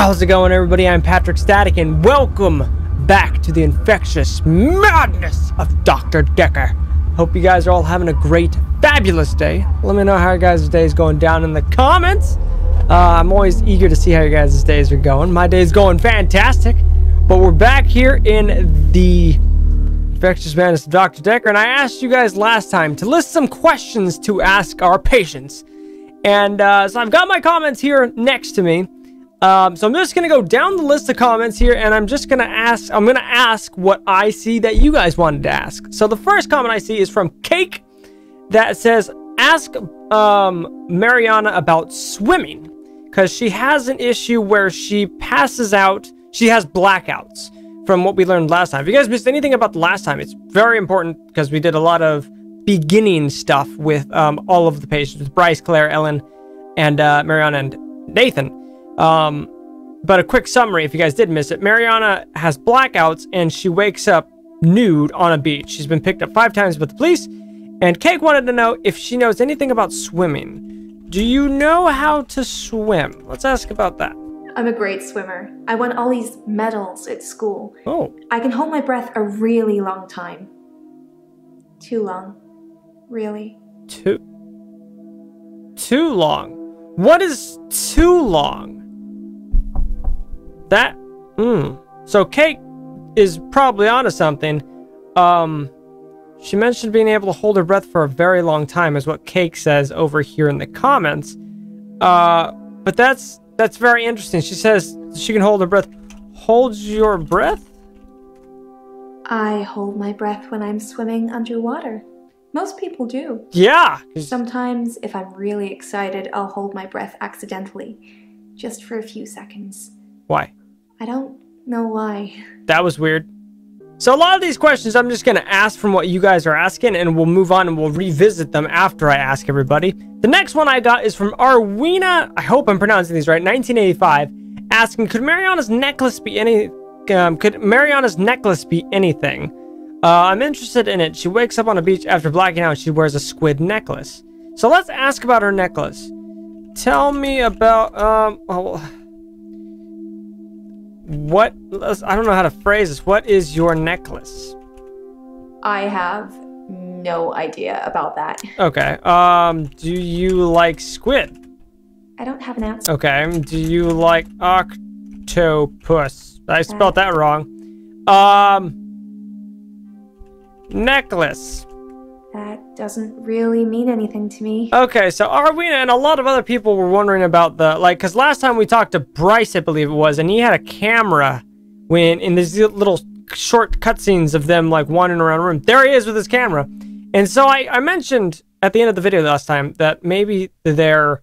How's it going, everybody? I'm Patrckstatic, and welcome back to the infectious madness of Dr. Dekker. Hope you guys are all having a great, fabulous day. Let me know how your guys' day is going down in the comments. I'm always eager to see how your guys' days are going. My day's going fantastic, but we're back here in the infectious madness of Dr. Dekker, and I asked you guys last time to list some questions to ask our patients. And so I've got my comments here next to me. So I'm just going to go down the list of comments here, and I'm just going to ask what I see that you guys wanted to ask. So the first comment I see is from Cake that says, ask Mariana about swimming, because she has an issue where she passes out. She has blackouts from what we learned last time. If you guys missed anything about the last time, it's very important because we did a lot of beginning stuff with all of the patients, with Bryce, Claire, Ellen, and Mariana and Nathan. But a quick summary, if you guys did miss it, Mariana has blackouts and she wakes up nude on a beach. She's been picked up 5 times by the police, and Cake wanted to know if she knows anything about swimming. Do you know how to swim? Let's ask about that. I'm a great swimmer. I won all these medals at school. Oh. I can hold my breath a really long time. Too long. Really. Too long? What is too long? That, So Cake is probably onto something. She mentioned being able to hold her breath for a very long time is what Cake says over here in the comments. But that's very interesting. She says she can hold her breath. Hold your breath? I hold my breath when I'm swimming underwater. Most people do. Yeah. Sometimes, if I'm really excited, I'll hold my breath accidentally. Just for a few seconds. Why? I don't know why. That was weird. So a lot of these questions I'm just going to ask from what you guys are asking, and we'll move on and we'll revisit them after I ask everybody. The next one I got is from Arwina, I hope I'm pronouncing these right, 1985, asking, could Mariana's necklace be anything? I'm interested in it. She wakes up on a beach after blacking out. She wears a squid necklace. So let's ask about her necklace. Tell me about, I don't know how to phrase this. What is your necklace? I have no idea about that. Okay. Do you like squid? I don't have an answer. Okay. Do you like octopus? I spelled that wrong. Necklace. That doesn't really mean anything to me. Okay, so Arwina and a lot of other people were wondering about the, because last time we talked to Bryce, I believe it was, and he had a camera when, in these little short cutscenes of them, wandering around a room. There he is with his camera. And so I mentioned at the end of the video last time that maybe their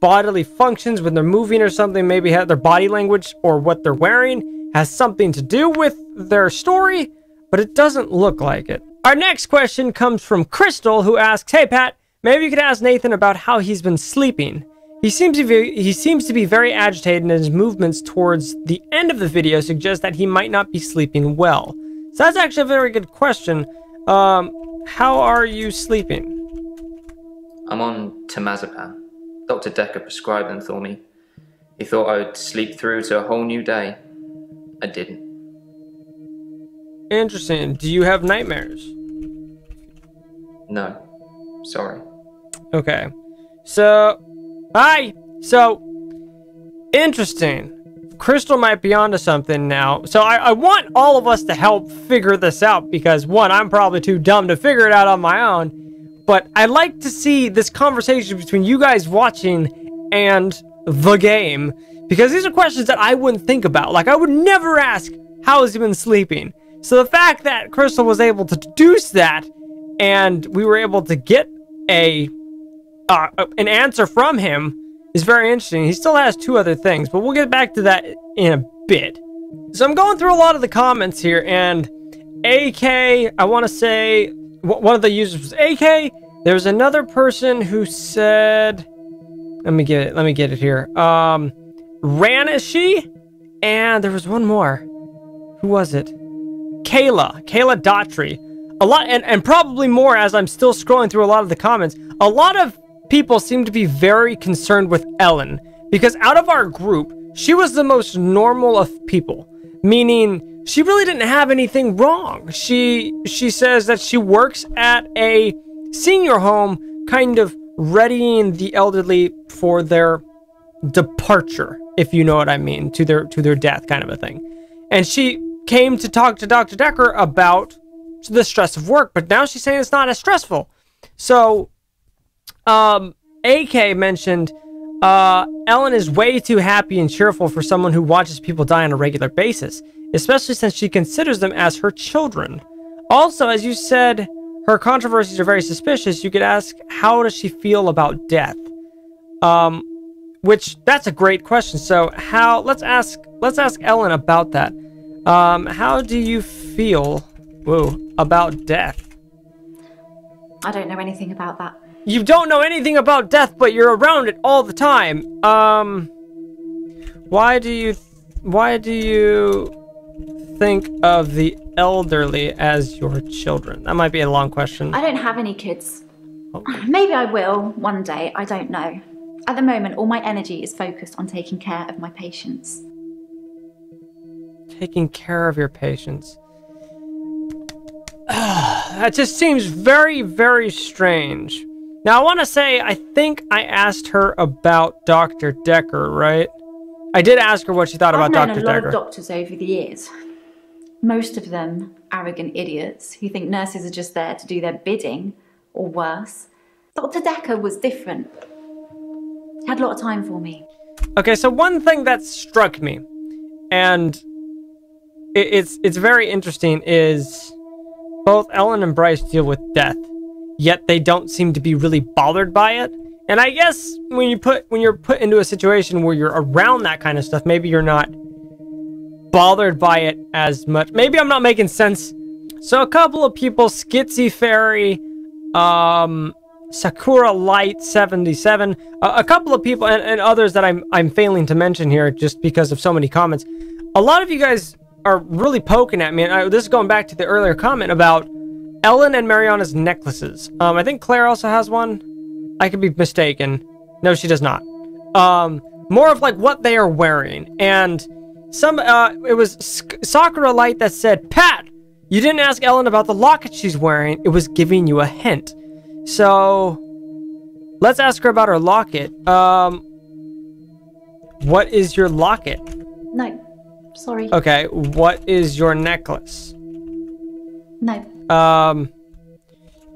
bodily functions when they're moving or something, maybe have their body language or what they're wearing has something to do with their story, but it doesn't look like it. Our next question comes from Crystal, who asks, hey Pat, maybe you could ask Nathan about how he's been sleeping. He seems to be very agitated, and his movements towards the end of the video suggest that he might not be sleeping well. So that's actually a very good question. How are you sleeping? I'm on temazepam. Dr. Dekker prescribed them for me. He thought I would sleep through to a whole new day. I didn't. Interesting. Do you have nightmares? No. Sorry. Okay. So, hi! So, interesting. Crystal might be onto something now. So, I want all of us to help figure this out because, one, I'm probably too dumb to figure it out on my own. But I'd like to see this conversation between you guys watching and the game, because these are questions that I wouldn't think about. I would never ask, how has he been sleeping? So the fact that Crystal was able to deduce that, and we were able to get an answer from him, is very interesting. He still has 2 other things, but we'll get back to that in a bit. So I'm going through a lot of the comments here, and AK, I want to say, one of the users was AK. There's another person who said, let me get it here. Ranishi, and there was one more. Who was it? Kayla Daughtry. A lot, and probably more as I'm still scrolling through a lot of the comments. A lot of people seem to be very concerned with Ellen, because out of our group, she was the most normal of people, meaning she really didn't have anything wrong. She says that she works at a senior home, kind of readying the elderly for their departure, if you know what I mean, to their death, kind of a thing. And she came to talk to Dr. Dekker about the stress of work, but now she's saying it's not as stressful. So, AK mentioned, Ellen is way too happy and cheerful for someone who watches people die on a regular basis, especially since she considers them as her children. Also, as you said, her controversies are very suspicious. You could ask, how does she feel about death? Which, that's a great question. So, let's ask Ellen about that. How do you feel, about death? I don't know anything about that. You don't know anything about death, but you're around it all the time. Why do you think of the elderly as your children? That might be a long question. I don't have any kids. Oh. Maybe I will one day, I don't know. At the moment, all my energy is focused on taking care of my patients. Taking care of your patients. That just seems very, very strange. Now, I want to say, I think I asked her about Dr. Dekker, right? I did ask her what she thought about Dr. Dekker. I've known a lot of doctors over the years. Most of them arrogant idiots who think nurses are just there to do their bidding, or worse. Dr. Dekker was different. He had a lot of time for me. Okay, so one thing that struck me, and it's very interesting, is both Ellen and Bryce deal with death, yet they don't seem to be really bothered by it. And I guess when you're put into a situation where you're around that kind of stuff, maybe you're not bothered by it as much. Maybe I'm not making sense. So a couple of people, Skitsy Fairy, Sakura Light 77, a couple of people, and others that I'm failing to mention here just because of so many comments. A lot of you guys are really poking at me, and this is going back to the earlier comment about Ellen and Mariana's necklaces. I think Claire also has one. I could be mistaken. No, she does not. More of like what they are wearing. And it was Sakura Light that said, Pat, you didn't ask Ellen about the locket she's wearing. It was giving you a hint. So let's ask her about her locket. What is your locket? No, sorry. Okay, what is your necklace? No.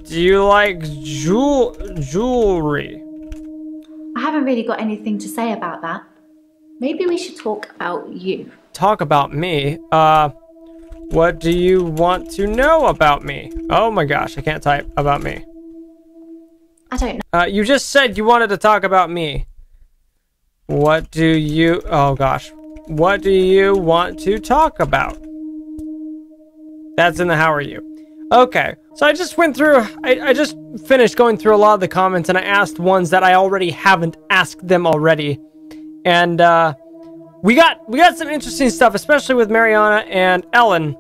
Do you like jewelry? I haven't really got anything to say about that. Maybe we should talk about you. Talk about me? What do you want to know about me? Oh my gosh, I can't type about me. I don't know. You just said you wanted to talk about me. What do you... Oh gosh. What do you want to talk about? That's in the how are you. Okay, so I just went through... I just finished going through a lot of the comments, and I asked ones that I already haven't asked them already. And we got some interesting stuff, especially with Mariana and Ellen.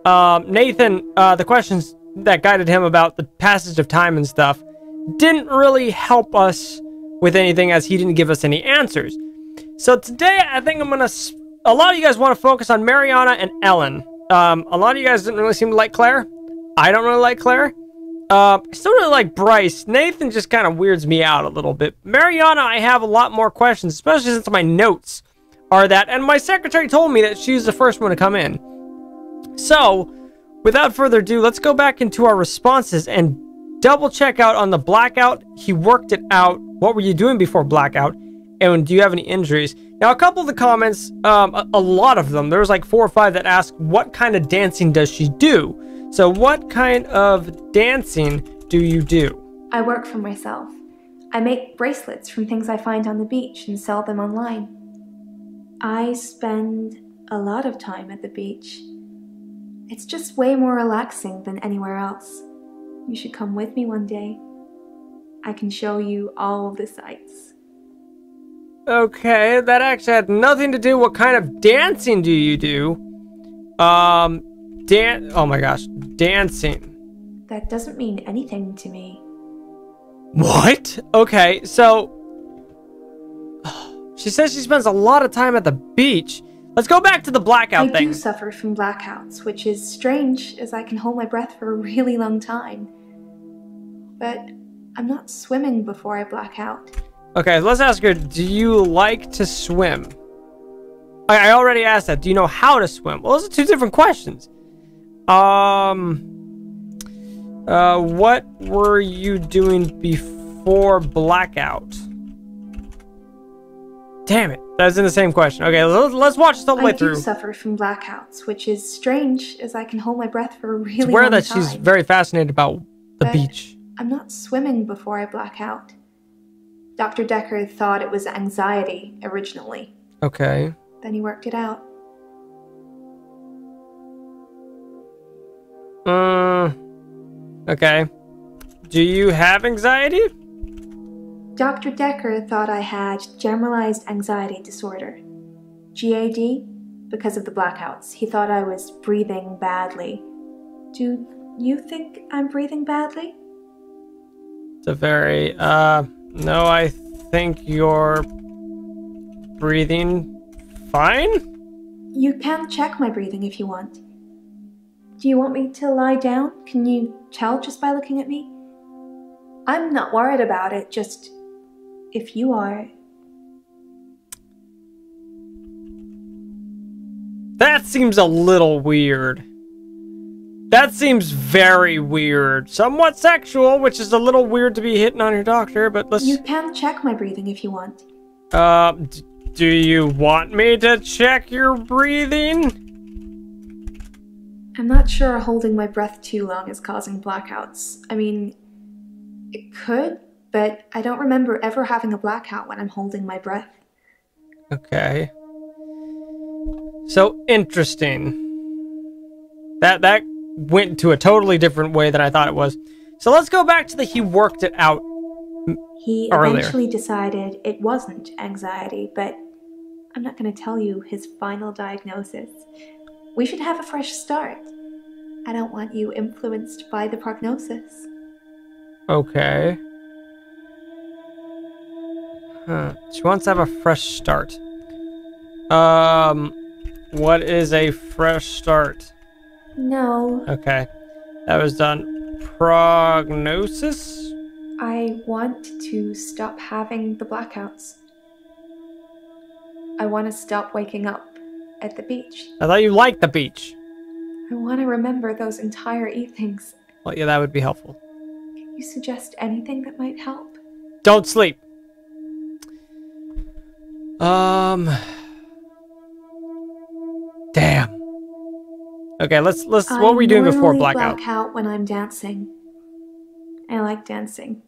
Nathan, the questions that guided him about the passage of time and stuff didn't really help us with anything, as he didn't give us any answers. So today, I think I'm gonna... A lot of you guys want to focus on Mariana and Ellen. A lot of you guys didn't really seem to like Claire. I don't really like Claire. I still really like Bryce. Nathan just kind of weirds me out a little bit. Mariana, I have a lot more questions, especially since my notes are that, and my secretary told me that she's the first one to come in. So, without further ado, let's go back into our responses and double check out on the blackout. He worked it out. What were you doing before blackout? And do you have any injuries? Now, a couple of the comments, a lot of them, there was like 4 or 5 that asked, what kind of dancing does she do? So what kind of dancing do you do? I work for myself. I make bracelets from things I find on the beach and sell them online. I spend a lot of time at the beach. It's just way more relaxing than anywhere else. You should come with me one day. I can show you all the sights. Okay, that actually had nothing to do. What kind of dancing do you do? Oh my gosh, dancing. That doesn't mean anything to me. What? Okay, so She says she spends a lot of time at the beach. Let's go back to the blackout thing. I do suffer from blackouts, which is strange as I can hold my breath for a really long time. But I'm not swimming before I black out. Okay, let's ask her, do you like to swim? I already asked that. Do you know how to swim? Well, those are two different questions. What were you doing before blackout? Damn it. That's in the same question. Okay, let's watch this all the way through. I do suffer from blackouts, which is strange as I can hold my breath for a really long time. It's aware that she's very fascinated about the beach. I'm not swimming before I black out. Dr. Dekker thought it was anxiety originally. Okay. Then he worked it out. Okay. Do you have anxiety? Dr. Dekker thought I had generalized anxiety disorder. GAD, because of the blackouts. He thought I was breathing badly. Do you think I'm breathing badly? It's a very, no, I think you're breathing fine? You can check my breathing if you want. Do you want me to lie down? Can you tell just by looking at me? I'm not worried about it, just if you are. That seems a little weird. That seems very weird. Somewhat sexual, which is a little weird to be hitting on your doctor, but let's... You can check my breathing if you want. Do you want me to check your breathing? I'm not sure holding my breath too long is causing blackouts. I mean, it could, but I don't remember ever having a blackout when I'm holding my breath. Okay. So interesting. That went to a totally different way than I thought it was. So let's go back to the he worked it out He earlier. Eventually decided it wasn't anxiety, but I'm not going to tell you his final diagnosis. We should have a fresh start. I don't want you influenced by the prognosis. Okay. She wants to have a fresh start. What is a fresh start? No. Okay. That was done. Prognosis? I want to stop having the blackouts. I want to stop waking up at the beach. I thought you liked the beach. I want to remember those entire evenings. Well, yeah, that would be helpful. Can you suggest anything that might help? Don't sleep. Damn. Okay, let's what were we doing before blackout? I black out when I'm dancing. I like dancing.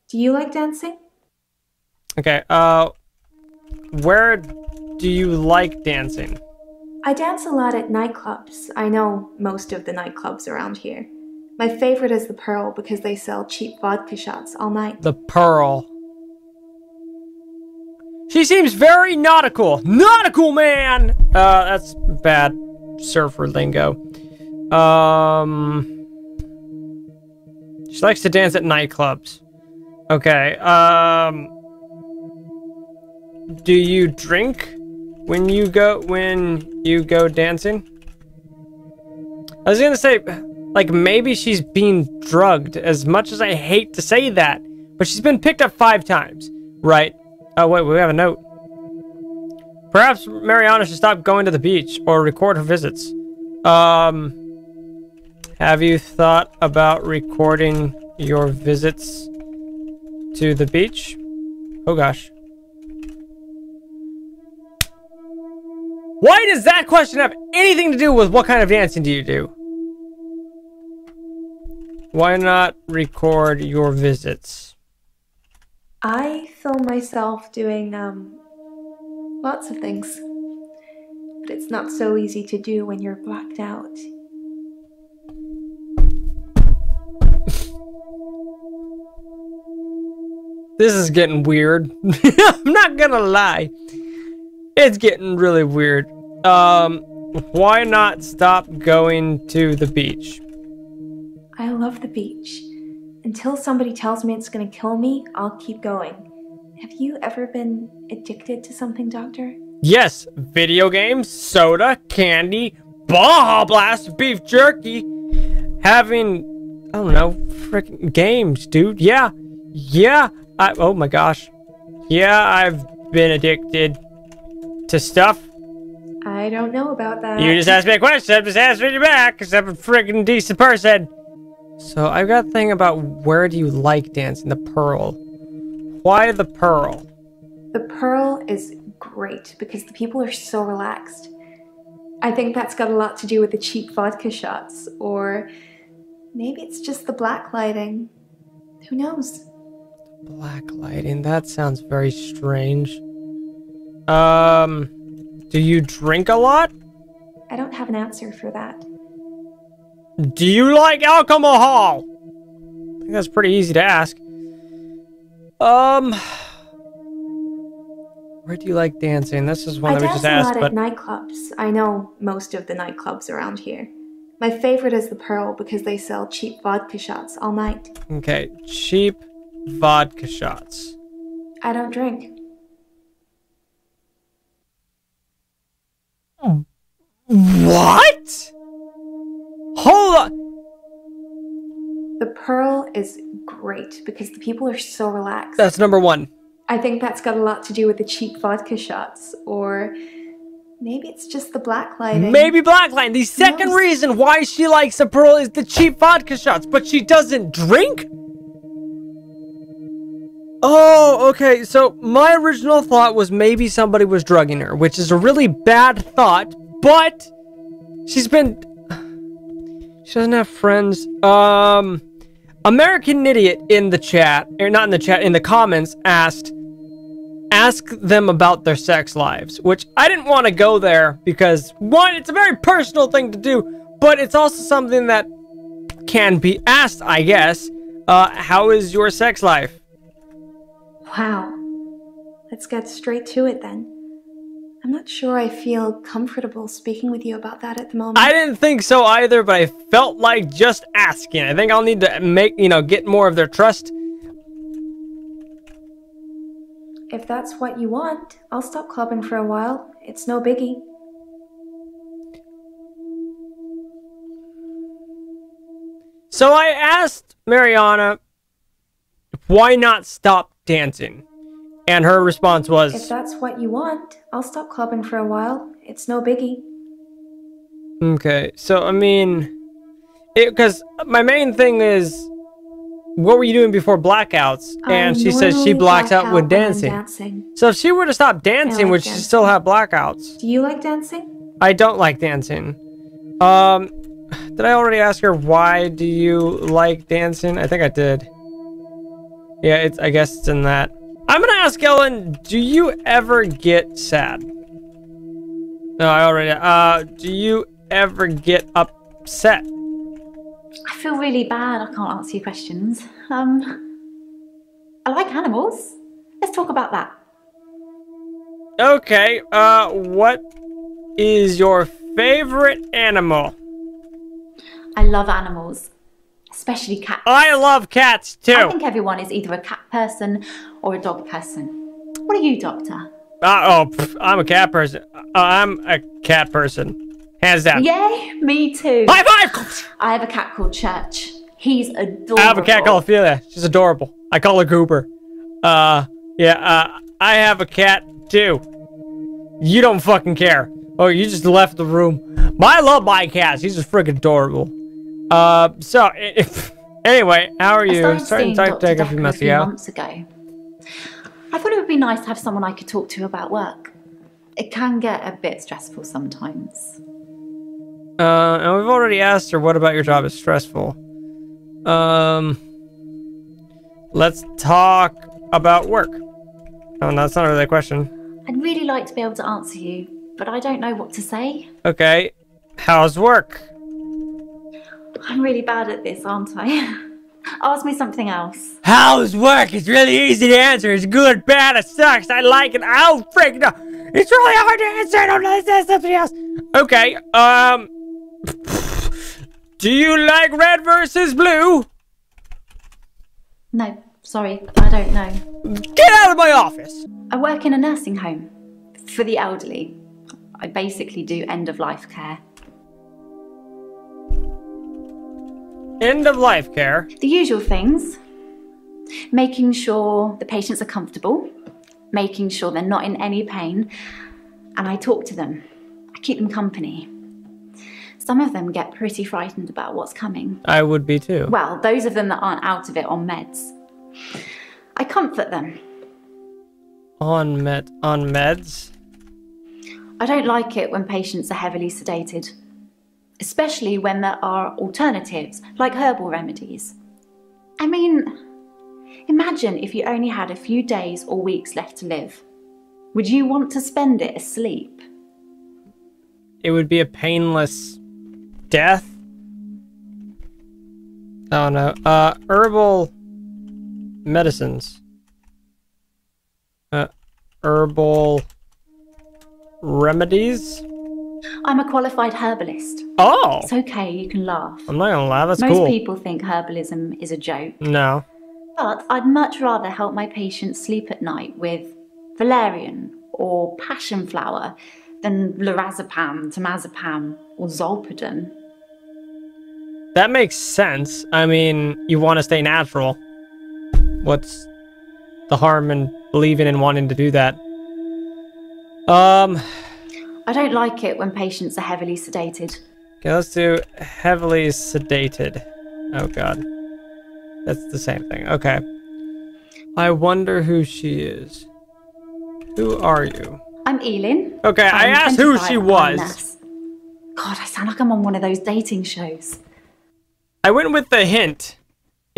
Do you like dancing? Okay, where do you like dancing? I dance a lot at nightclubs. I know most of the nightclubs around here. My favorite is the Pearl because they sell cheap vodka shots all night. The Pearl. She seems very nautical. Nautical, man! That's bad surfer lingo. She likes to dance at nightclubs. Okay, do you drink when you go dancing? I was gonna say, like, maybe she's being drugged, as much as I hate to say that, but she's been picked up 5 times, right? Oh, wait, we have a note. Perhaps Mariana should stop going to the beach or record her visits. Have you thought about recording your visits to the beach? Oh, gosh. Why does that question have anything to do with what kind of dancing do you do? Why not record your visits? I film myself doing, lots of things. But it's not so easy to do when you're blacked out. This is getting weird. I'm not gonna lie. It's getting really weird. Why not stop going to the beach? I love the beach. Until somebody tells me it's gonna kill me, I'll keep going. Have you ever been addicted to something, Doctor? Yes, video games, soda, candy, Baja Blast, beef jerky, having, I don't know, freaking games, dude. Yeah, oh my gosh. Yeah, I've been addicted to stuff. I don't know about that. You just asked me a question, I'm just answering you back, because I'm a freaking decent person. So I've got a thing about where do you like dancing, the Pearl. Why the Pearl? The Pearl is great because the people are so relaxed. I think that's got a lot to do with the cheap vodka shots, or maybe it's just the black lighting. Who knows? Black lighting, that sounds very strange. Do you drink a lot? I don't have an answer for that. Do you like alcohol? I think that's pretty easy to ask. Where do you like dancing? This is one that we just asked, but I dance a lot at nightclubs. I know most of the nightclubs around here. My favorite is the Pearl because they sell cheap vodka shots all night. Okay, cheap vodka shots. I don't drink. What? Hold on. The Pearl is great because the people are so relaxed. That's number one. I think that's got a lot to do with the cheap vodka shots, or maybe it's just the black lighting. Maybe black lighting. The second reason why she likes the Pearl is the cheap vodka shots, but she doesn't drink? Oh, okay. So my original thought was maybe somebody was drugging her, which is a really bad thought, but she doesn't have friends. American Idiot in the chat, or not in the chat, in the comments asked, ask them about their sex lives, which I didn't want to go there because, one, it's a very personal thing to do, but it's also something that can be asked, I guess. How is your sex life? Wow. Let's get straight to it then. I'm not sure I feel comfortable speaking with you about that at the moment. I didn't think so either, but I felt like just asking. I think I'll need to get more of their trust. If that's what you want, I'll stop clubbing for a while. It's no biggie. So I asked Mariana, why not stop dancing? And her response was, if that's what you want, I'll stop clubbing for a while. It's no biggie. Okay, so I mean, because my main thing is, what were you doing before blackouts? And she says she blacks out when dancing. So if she were to stop dancing, would she still have blackouts? Do you like dancing? I don't like dancing. Did I already ask her why do you like dancing? I think I did. Yeah, I guess it's in that. I'm gonna ask Ellen, do you ever get sad? No, I already, do you ever get upset? I feel really bad I can't answer your questions. I like animals. Let's talk about that. Okay, what is your favorite animal? I love animals. Especially cats. I love cats too. I think everyone is either a cat person or a dog person. What are you, Doctor? I'm a cat person. I'm a cat person. Hands down. Yay, me too. High five! I have a cat called Church. He's adorable. I have a cat called Ophelia. She's adorable. I call her Goober. I have a cat too. You don't fucking care. Oh, you just left the room. I love my cats. He's just freaking adorable. Anyway, how are you? Started seeing Dr. Dekker a few months ago. I thought it would be nice to have someone I could talk to about work. It can get a bit stressful sometimes. And we've already asked her, what about your job is stressful? Let's talk about work. Oh, that's not really a question. I'd really like to be able to answer you, but I don't know what to say. Okay, how's work? I'm really bad at this, aren't I? Ask me something else. How's work? It's really easy to answer. It's good, bad, it sucks. I like it. I don't freaking know. It's really hard to answer. I don't know. Let's something else. Okay. Do you like red versus blue? No. Sorry, I don't know. Get out of my office! I work in a nursing home for the elderly. I basically do end-of-life care. End-of-life care? The usual things. Making sure the patients are comfortable, making sure they're not in any pain, and I talk to them. I keep them company. Some of them get pretty frightened about what's coming. I would be too. Well, those of them that aren't out of it on meds. I comfort them. On meds? I don't like it when patients are heavily sedated, especially when there are alternatives, like herbal remedies. I mean, imagine if you only had a few days or weeks left to live. Would you want to spend it asleep? It would be a painless death? Oh no. Herbal medicines. Herbal remedies? I'm a qualified herbalist. Oh! It's okay, you can laugh. I'm not gonna laugh, that's Most cool. people think herbalism is a joke. No. But I'd much rather help my patients sleep at night with valerian or passion flower than lorazepam, temazepam, or zolpidem. That makes sense. I mean, you want to stay natural. What's the harm in believing and wanting to do that? I don't like it when patients are heavily sedated. Okay, let's do heavily sedated. Oh god. That's the same thing. Okay. I wonder who she is. Who are you? I'm Elin. Okay, I I'm asked who 25 she and I'm a was. nurse. God, I sound like I'm on one of those dating shows. I went with the hint,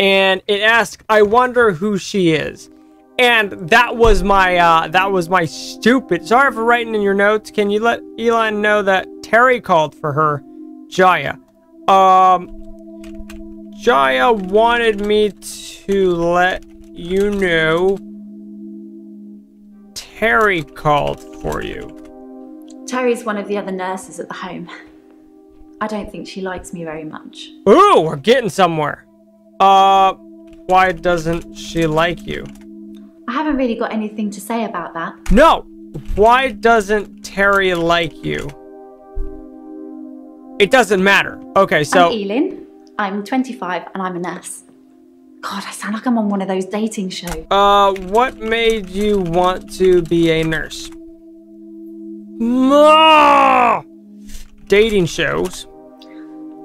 and it asked, I wonder who she is. And that was my stupid... Sorry for writing in your notes. Can you let Elon know that Terry called for her? Jaya. Jaya wanted me to let you know Terry called for you. Terry's one of the other nurses at the home. I don't think she likes me very much. Ooh, we're getting somewhere. Why doesn't she like you? I haven't really got anything to say about that. No! Why doesn't Terry like you? It doesn't matter. Okay, so... I'm Elin. I'm 25 and I'm a nurse. God, I sound like I'm on one of those dating shows. What made you want to be a nurse? No! Dating shows.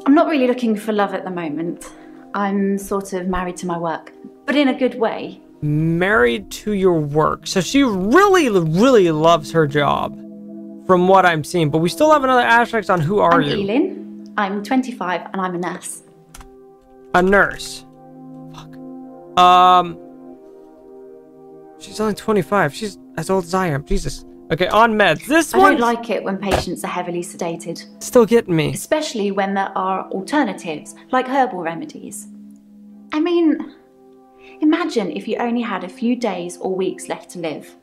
I'm not really looking for love at the moment. I'm sort of married to my work, but in a good way. Married to your work. So she really, really loves her job, from what I'm seeing. But we still have another aspect on who are you? I'm Elin. I'm 25 and I'm a nurse. A nurse. Fuck. She's only 25. She's as old as I am. Jesus. Okay, on meds. This one. I don't like it when patients are heavily sedated. Still getting me. Especially when there are alternatives, like herbal remedies. I mean, imagine if you only had a few days or weeks left to live.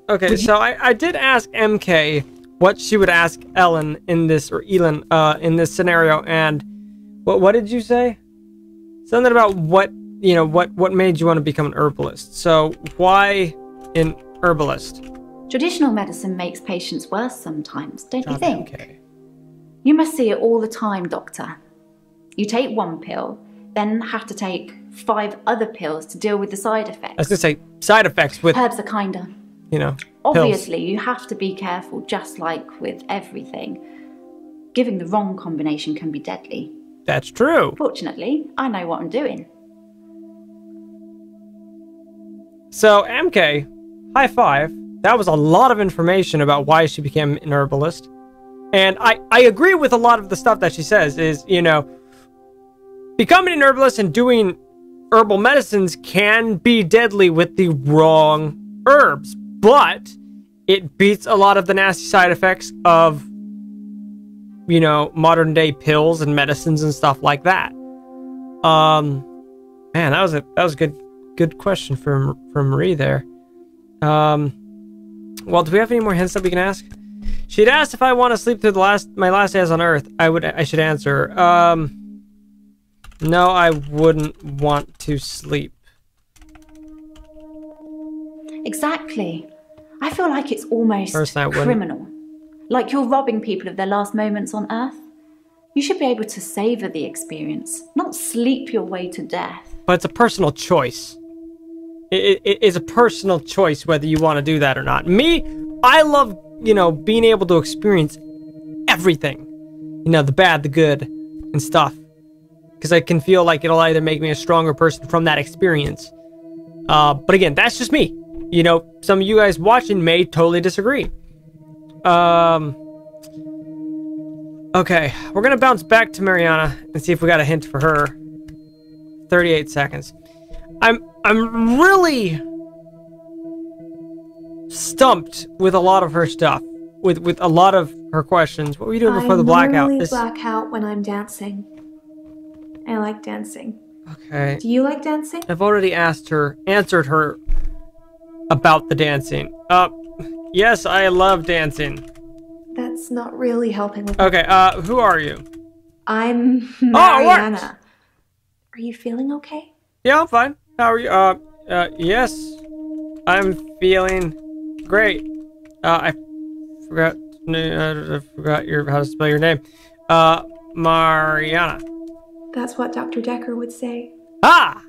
Okay, so I did ask MK what she would ask Ellen in this, or Elin, in this scenario, and what did you say? Something about what made you want to become an herbalist. So why an herbalist? Traditional medicine makes patients worse sometimes, don't you think? Okay. You must see it all the time, doctor. You take one pill, then have to take 5 other pills to deal with the side effects. I was gonna say side effects with herbs are kinder. pills. Obviously, you have to be careful, just like with everything. Giving the wrong combination can be deadly. That's true. Fortunately, I know what I'm doing. So MK, high five. That was a lot of information about why she became an herbalist. And I agree with a lot of the stuff that she says is, becoming an herbalist and doing herbal medicines can be deadly with the wrong herbs, but it beats a lot of the nasty side effects of, modern day pills and medicines and stuff like that. Man, that was a good question from Marie there. Well, do we have any more hints that we can ask? She'd asked if I want to sleep through my last days on Earth. I should answer. No, I wouldn't want to sleep Exactly. I feel like it's almost Personally, I wouldn't. criminal. Like you're robbing people of their last moments on Earth. You should be able to savor the experience, not sleep your way to death. But it's a personal choice. It is a personal choice whether you want to do that or not. Me, I love, you know, being able to experience everything. You know, the bad, the good, and stuff. Because I can feel like it'll either make me a stronger person from that experience. But again, that's just me. You know, some of you guys watching may totally disagree. Okay, we're gonna bounce back to Mariana and see if we got a hint for her. 38 seconds. I'm really stumped with a lot of her stuff. With a lot of her questions. What were you doing before the blackout? I normally black out when I'm dancing. I like dancing. Okay. Do you like dancing? I've already answered her about the dancing. Yes, I love dancing. That's not really helping with Okay, who are you? I'm Oh, it worked! Mariana. Are you feeling okay? Yeah, I'm fine. How are you? Yes. I'm feeling great. I forgot how to spell your name. Mariana. That's what Dr. Dekker would say. Ah!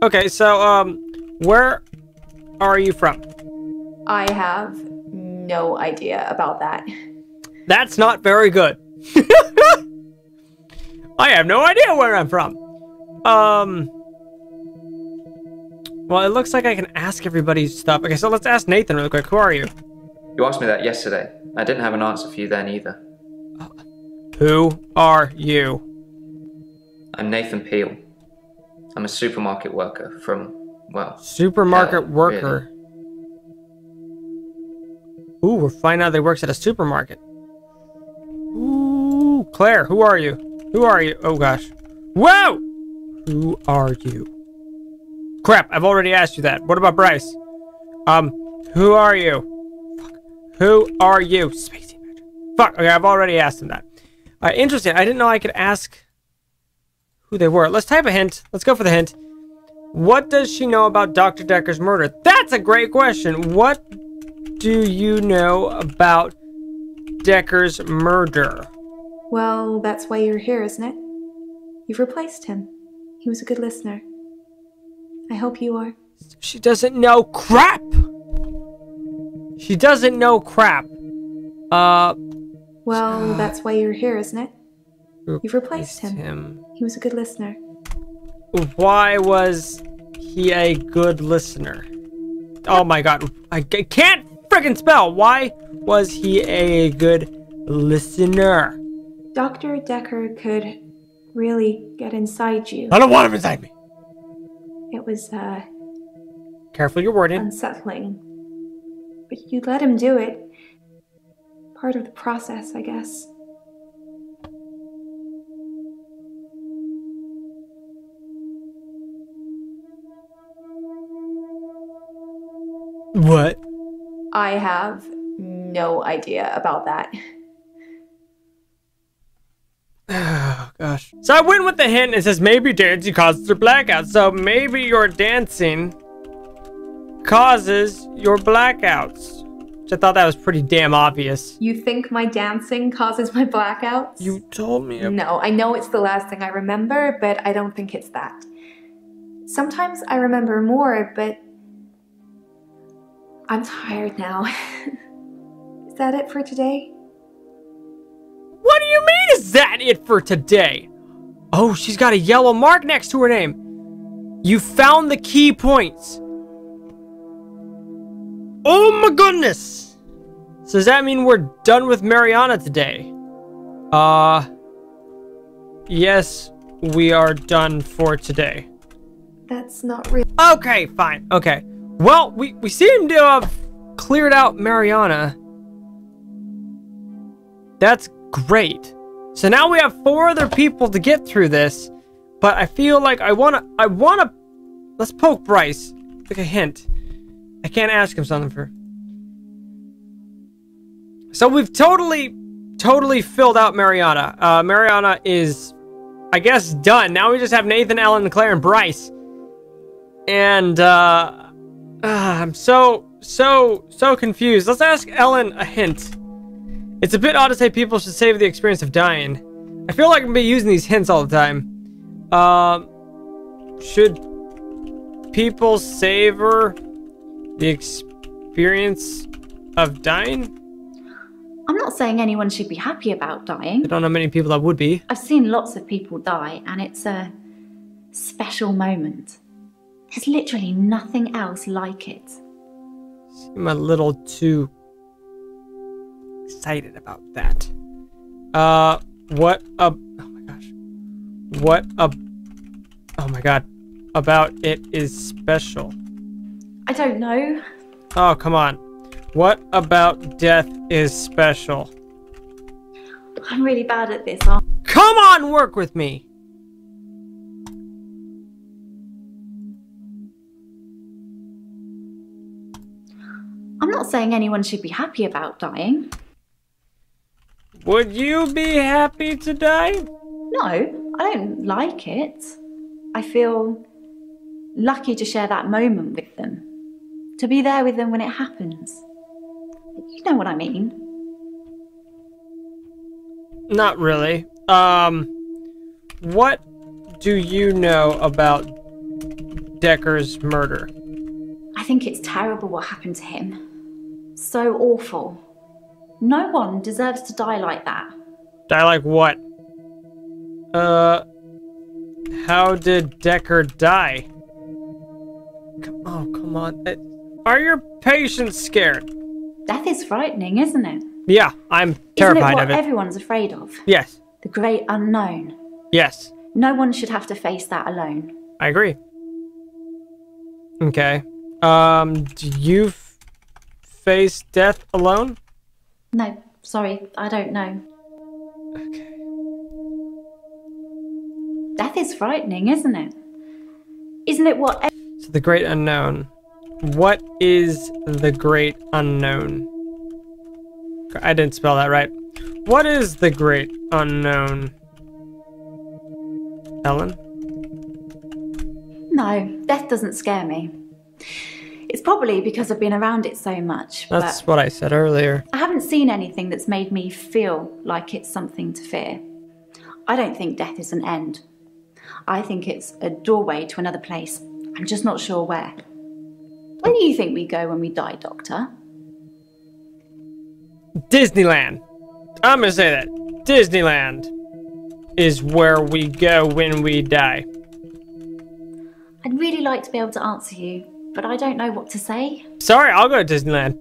Okay, so, where are you from? I have no idea about that. That's not very good. I have no idea where I'm from. Well, it looks like I can ask everybody stuff. Okay, so let's ask Nathan real quick. Who are you? You asked me that yesterday. I didn't have an answer for you then either. Who are you? I'm Nathan Peel. I'm a supermarket worker from, well... Supermarket hell, worker. Really. Ooh, we're finding out that he works at a supermarket. Ooh, Claire, who are you? Who are you? Oh, gosh. Whoa! Who are you? Crap, I've already asked you that. What about Bryce? Who are you? Fuck. Who are you? Spacey Patrick. Fuck, okay, I've already asked him that. Interesting. I didn't know I could ask who they were. Let's type a hint. Let's go for the hint. What does she know about Dr. Dekker's murder? That's a great question. What do you know about Dekker's murder? Well, that's why you're here, isn't it? You've replaced him. He was a good listener. I hope you are. She doesn't know crap! She doesn't know crap. Well, that's why you're here, isn't it? You've replaced him. He was a good listener. Why was he a good listener? Oh my god. I can't friggin' spell. Why was he a good listener? Dr. Dekker could really get inside you. I don't want him inside me. It was, Careful your wording. unsettling. But you let him do it. Part of the process, I guess. What? I have no idea about that. Oh, gosh. So I went with the hint. It says maybe dancing causes your blackout. So maybe your dancing causes your blackouts. Which I thought that was pretty damn obvious. You think my dancing causes my blackouts? You told me. No, I know it's the last thing I remember, but I don't think it's that. Sometimes I remember more, but I'm tired now. Is that it for today? What do you mean, is that it for today? Oh, she's got a yellow mark next to her name. You found the key points. Oh my goodness. So does that mean we're done with Mariana today? Yes, we are done for today. That's not real. Okay, fine. Okay. Well, we seem to have cleared out Mariana. That's great. So now we have 4 other people to get through this, but I feel like I wanna, let's poke Bryce. Like a hint. I can't ask him something for. So we've totally filled out Mariana. Mariana is, I guess, done. Now we just have Nathan, Ellen, Claire, and Bryce. And, I'm so confused. Let's ask Ellen a hint. It's a bit odd to say people should savor the experience of dying. I feel like I'm gonna be using these hints all the time. Should people savor the experience of dying? I'm not saying anyone should be happy about dying. I don't know many people that would be. I've seen lots of people die, and it's a special moment. There's literally nothing else like it. I'm a little too excited about that. Oh my gosh. Oh my god. About it is special. I don't know. Oh, come on. What about death is special? I'm really bad at this. Come on, work with me! I'm not saying anyone should be happy about dying. Would you be happy to die? No, I don't like it. I feel lucky to share that moment with them. To be there with them when it happens. You know what I mean? Not really. What do you know about Dekker's murder? I think it's terrible what happened to him. So awful. No one deserves to die like that. Die like what? How did Dekker die? Come on. Are your patients scared? Death is frightening, isn't it? Yeah, I'm terrified of it. Isn't it what everyone's afraid of? Yes. The great unknown. Yes. No one should have to face that alone. I agree. Okay. Do you face death alone? No, sorry, I don't know. Okay. Death is frightening, isn't it? Isn't it what... So the great unknown. What is the great unknown? I didn't spell that right. What is the great unknown? Ellen? No, death doesn't scare me. It's probably because I've been around it so much. That's what I said earlier. I haven't seen anything that's made me feel like it's something to fear. I don't think death is an end. I think it's a doorway to another place. I'm just not sure where. Where do you think we go when we die, Doctor? Disneyland. I'm gonna say that. Disneyland is where we go when we die. I'd really like to be able to answer you, but I don't know what to say. Sorry, I'll go to Disneyland.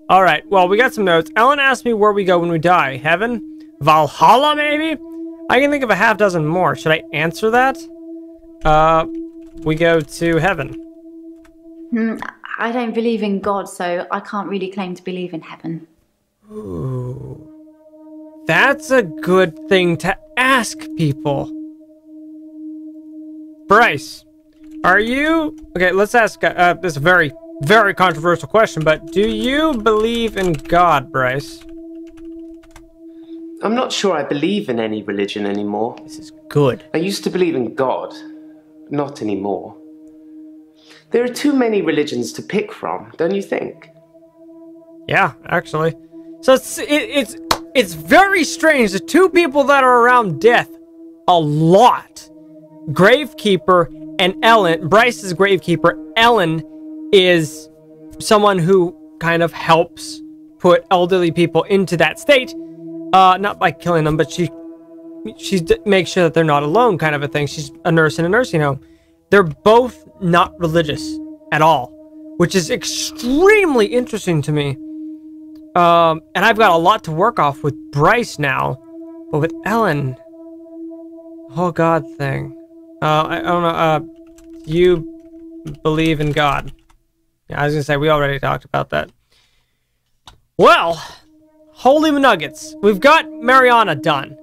Alright, well, we got some notes. Ellen asked me where we go when we die. Heaven? Valhalla, maybe? I can think of a half dozen more. Should I answer that? We go to heaven. I don't believe in God, so I can't really claim to believe in heaven. Ooh. That's a good thing to ask people. Bryce, are you... Okay, let's ask... this is a very, very controversial question, but do you believe in God, Bryce? I'm not sure I believe in any religion anymore. This is good. I used to believe in God, not anymore. There are too many religions to pick from, don't you think? Yeah, actually. So it's very strange. The two people that are around death a lot. Gravekeeper and Ellen. Bryce is Gravekeeper. Ellen is someone who kind of helps put elderly people into that state. Not by killing them, but she makes sure that they're not alone, kind of a thing. She's a nurse in a nursing home. They're both not religious at all, which is extremely interesting to me. And I've got a lot to work off with Bryce now, but with Ellen, the whole God thing. I don't know. You believe in God? Yeah, I was gonna say we already talked about that. Well. Holy nuggets. We've got Mariana done,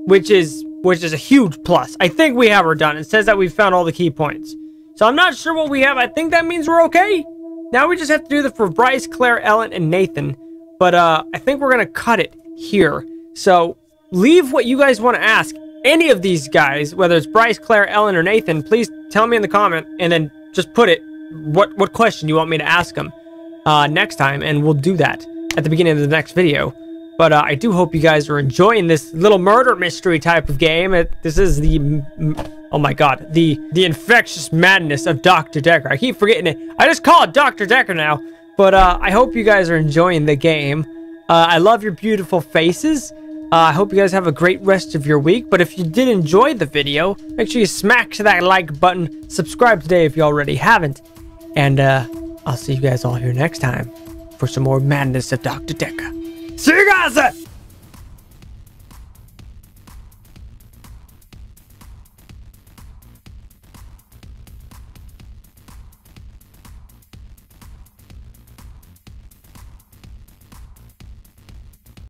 which is a huge plus. I think we have her done. It says that we've found all the key points. So I'm not sure what we have. I think that means we're okay. Now we just have to do that for Bryce, Claire, Ellen, and Nathan. But I think we're going to cut it here. So leave what you guys want to ask. Any of these guys, whether it's Bryce, Claire, Ellen, or Nathan, please tell me in the comment and then just put it what question you want me to ask him next time, and we'll do that at the beginning of the next video. But I do hope you guys are enjoying this little murder mystery type of game. This is the, oh my god, the infectious madness of Dr. Dekker. I keep forgetting it. I just call it Dr. Dekker now. But I hope you guys are enjoying the game. I love your beautiful faces. I hope you guys have a great rest of your week. But if you did enjoy the video, make sure you smack that like button. Subscribe today if you already haven't. And I'll see you guys all here next time for some more madness of Dr. Dekker. See you guys!